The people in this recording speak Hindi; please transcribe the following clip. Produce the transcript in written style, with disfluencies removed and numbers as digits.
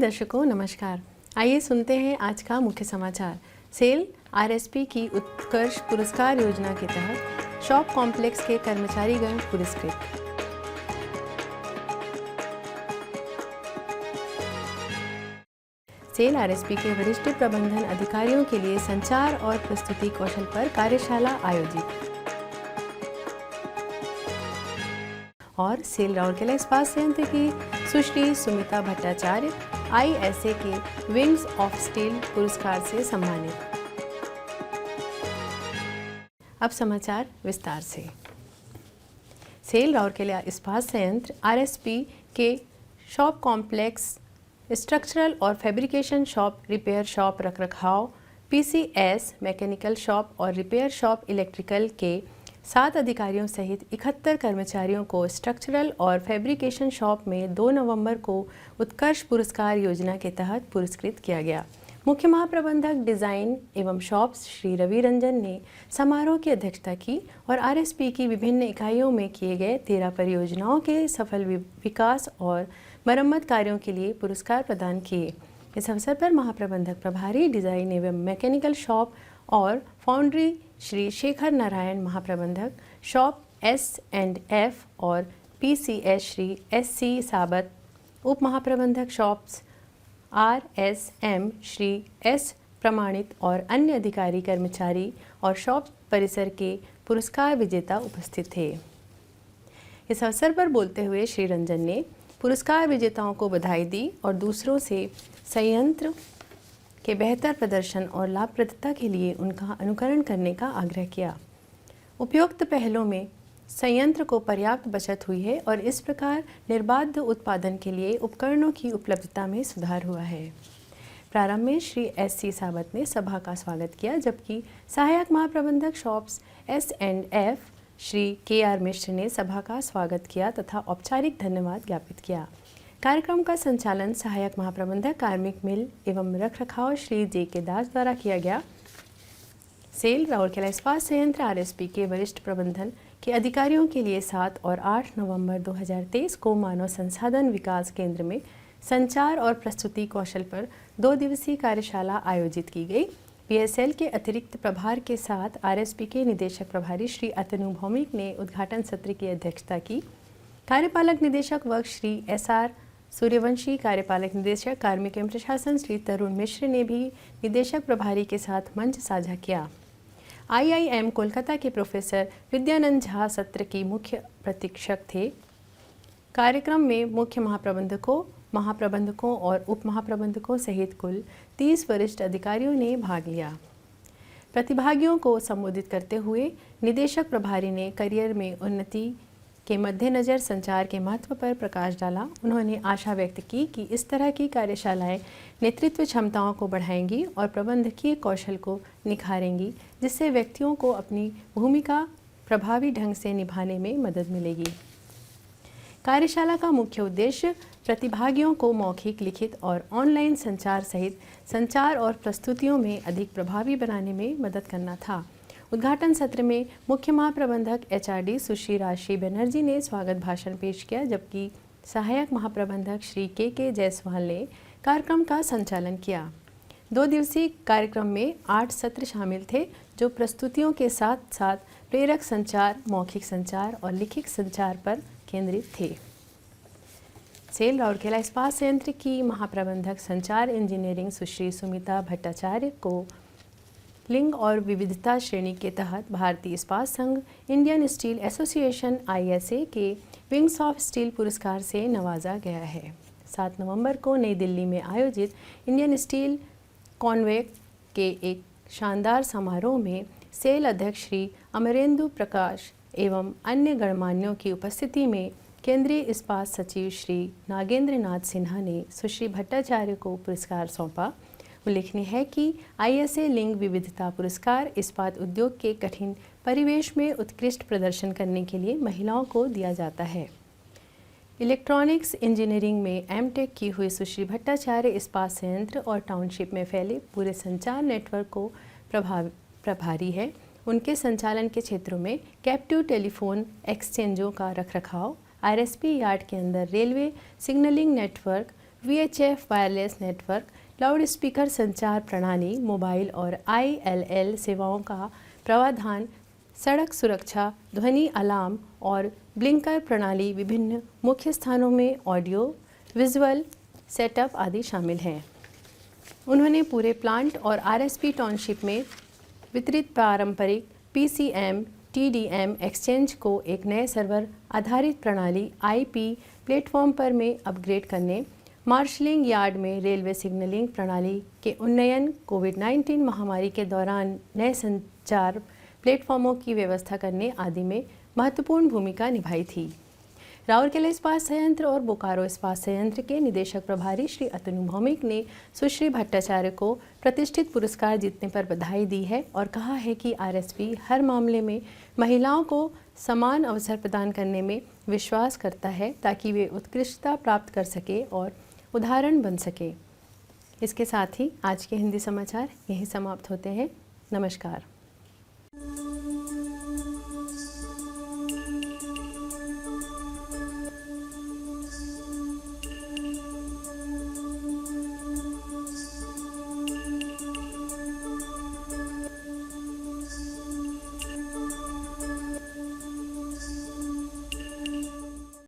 दर्शकों नमस्कार। आइए सुनते हैं आज का मुख्य समाचार। सेल आरएसपी की उत्कर्ष पुरस्कार योजना के तहत शॉप कॉम्प्लेक्स के कर्मचारीगण पुरस्कृत। सेल आरएसपी के वरिष्ठ प्रबंधन अधिकारियों के लिए संचार और प्रस्तुति कौशल पर कार्यशाला आयोजित। और सेल राउरकेला इस्पात संयंत्र की सुश्री सुमिता भट्टाचार्य आईएसए के विंग्स ऑफ स्टील पुरस्कार से सम्मानित। अब समाचार विस्तार से। सेल राउरकेला इस्पात संयंत्र आरएसपी के शॉप कॉम्प्लेक्स, स्ट्रक्चरल और फैब्रिकेशन शॉप, रिपेयर शॉप रखरखाव, पीसीएस मैकेनिकल शॉप और रिपेयर शॉप इलेक्ट्रिकल के 7 अधिकारियों सहित 71 कर्मचारियों को स्ट्रक्चरल और फैब्रिकेशन शॉप में 2 नवंबर को उत्कर्ष पुरस्कार योजना के तहत पुरस्कृत किया गया। मुख्य महाप्रबंधक डिज़ाइन एवं शॉप्स श्री रवि रंजन ने समारोह की अध्यक्षता की और आरएसपी की विभिन्न इकाइयों में किए गए 13 परियोजनाओं के सफल विकास और मरम्मत कार्यों के लिए पुरस्कार प्रदान किए। इस अवसर पर महाप्रबंधक प्रभारी डिज़ाइन एवं मैकेनिकल शॉप और फाउंड्री श्री शेखर नारायण, महाप्रबंधक शॉप S&F और PCS श्री SC साबत, उप महाप्रबंधक शॉप्स RSM श्री S प्रमाणित और अन्य अधिकारी कर्मचारी और शॉप परिसर के पुरस्कार विजेता उपस्थित थे। इस अवसर पर बोलते हुए श्री रंजन ने पुरस्कार विजेताओं को बधाई दी और दूसरों से संयंत्र के बेहतर प्रदर्शन और लाभप्रदता के लिए उनका अनुकरण करने का आग्रह किया। उपयुक्त पहलों में संयंत्र को पर्याप्त बचत हुई है और इस प्रकार निर्बाध उत्पादन के लिए उपकरणों की उपलब्धता में सुधार हुआ है। प्रारंभ में श्री SC साबत ने सभा का स्वागत किया, जबकि सहायक महाप्रबंधक शॉप्स S&F श्री KR मिश्र ने सभा का स्वागत किया तथा औपचारिक धन्यवाद ज्ञापित किया। कार्यक्रम का संचालन सहायक महाप्रबंधक कार्मिक मिल एवं रखरखाव श्री JK दास द्वारा किया गया। सेल राउरकेला इस्पात संयंत्र आरएसपी के वरिष्ठ प्रबंधन के अधिकारियों के लिए 7 और 8 नवंबर 2023 को मानव संसाधन विकास केंद्र में संचार और प्रस्तुति कौशल पर 2 दिवसीय कार्यशाला आयोजित की गई। PSL के अतिरिक्त प्रभार के साथ आरएसपी के निदेशक प्रभारी श्री अतनु भौमिक ने उद्घाटन सत्र की अध्यक्षता की। कार्यपालक निदेशक वर्ग श्री SR सूर्यवंशी, कार्यपालक निदेशक कार्मिक एवं प्रशासन श्री तरुण मिश्र ने भी निदेशक प्रभारी के साथ मंच साझा किया। IIM कोलकाता के प्रोफेसर विद्यानंद झा सत्र की मुख्य प्रशिक्षक थे। कार्यक्रम में मुख्य महाप्रबंधकों और उप महाप्रबंधकों सहित कुल 30 वरिष्ठ अधिकारियों ने भाग लिया। प्रतिभागियों को संबोधित करते हुए निदेशक प्रभारी ने करियर में उन्नति के मद्देनज़र संचार के महत्व पर प्रकाश डाला। उन्होंने आशा व्यक्त की कि इस तरह की कार्यशालाएं नेतृत्व क्षमताओं को बढ़ाएंगी और प्रबंधकीय कौशल को निखारेंगी, जिससे व्यक्तियों को अपनी भूमिका प्रभावी ढंग से निभाने में मदद मिलेगी। कार्यशाला का मुख्य उद्देश्य प्रतिभागियों को मौखिक, लिखित और ऑनलाइन संचार सहित संचार और प्रस्तुतियों में अधिक प्रभावी बनाने में मदद करना था। उद्घाटन सत्र में मुख्य महाप्रबंधक HRD सुश्री राशि बनर्जी ने स्वागत भाषण पेश किया, जबकि सहायक महाप्रबंधक श्री KK जायसवाल ने कार्यक्रम का संचालन किया। 2 दिवसीय कार्यक्रम में 8 सत्र शामिल थे, जो प्रस्तुतियों के साथ साथ प्रेरक संचार, मौखिक संचार और लिखित संचार पर केंद्रित थे। सेल राउरकेला इस्पात संयंत्र की महाप्रबंधक संचार इंजीनियरिंग सुश्री सुमिता भट्टाचार्य को लिंग और विविधता श्रेणी के तहत भारतीय इस्पात संघ, इंडियन स्टील एसोसिएशन ISA के विंग्स ऑफ स्टील पुरस्कार से नवाजा गया है। 7 नवंबर को नई दिल्ली में आयोजित इंडियन स्टील कॉन्वेव के एक शानदार समारोह में सेल अध्यक्ष श्री अमरेंदु प्रकाश एवं अन्य गणमान्यों की उपस्थिति में केंद्रीय इस्पात सचिव श्री नागेंद्र नाथ सिन्हा ने सुश्री भट्टाचार्य को पुरस्कार सौंपा। उल्लेखनीय है कि ISA लिंग विविधता पुरस्कार इस्पात उद्योग के कठिन परिवेश में उत्कृष्ट प्रदर्शन करने के लिए महिलाओं को दिया जाता है। इलेक्ट्रॉनिक्स इंजीनियरिंग में M.Tech की हुई सुश्री भट्टाचार्य इस्पात संयंत्र और टाउनशिप में फैले पूरे संचार नेटवर्क को प्रभारी है। उनके संचालन के क्षेत्रों में कैप्टिव टेलीफोन एक्सचेंजों का रखरखाव, RSP यार्ड के अंदर railway signalling network, VHF wireless network, loud speaker संचार प्रणाली, मोबाइल और ILL सेवाओं का प्रावधान, सड़क सुरक्षा, ध्वनि अलार्म और ब्लिंकर प्रणाली, विभिन्न मुख्य स्थानों में ऑडियो विजुअल सेटअप आदि शामिल हैं। उन्होंने पूरे प्लांट और RSP टाउनशिप में वितरित पारंपरिक PCM TDM एक्सचेंज को एक नए सर्वर आधारित प्रणाली IP प्लेटफॉर्म पर में अपग्रेड करने, मार्शलिंग यार्ड में रेलवे सिग्नलिंग प्रणाली के उन्नयन, कोविड-19 महामारी के दौरान नए संचार प्लेटफॉर्मों की व्यवस्था करने आदि में महत्वपूर्ण भूमिका निभाई थी। राउरकेला इस्पात संयंत्र और बोकारो इस्पात संयंत्र के निदेशक प्रभारी श्री अतनु भौमिक ने सुश्री भट्टाचार्य को प्रतिष्ठित पुरस्कार जीतने पर बधाई दी है और कहा है कि RSP हर मामले में महिलाओं को समान अवसर प्रदान करने में विश्वास करता है ताकि वे उत्कृष्टता प्राप्त कर सके और उदाहरण बन सके। इसके साथ ही आज के हिंदी समाचार यहीं समाप्त होते हैं। नमस्कार।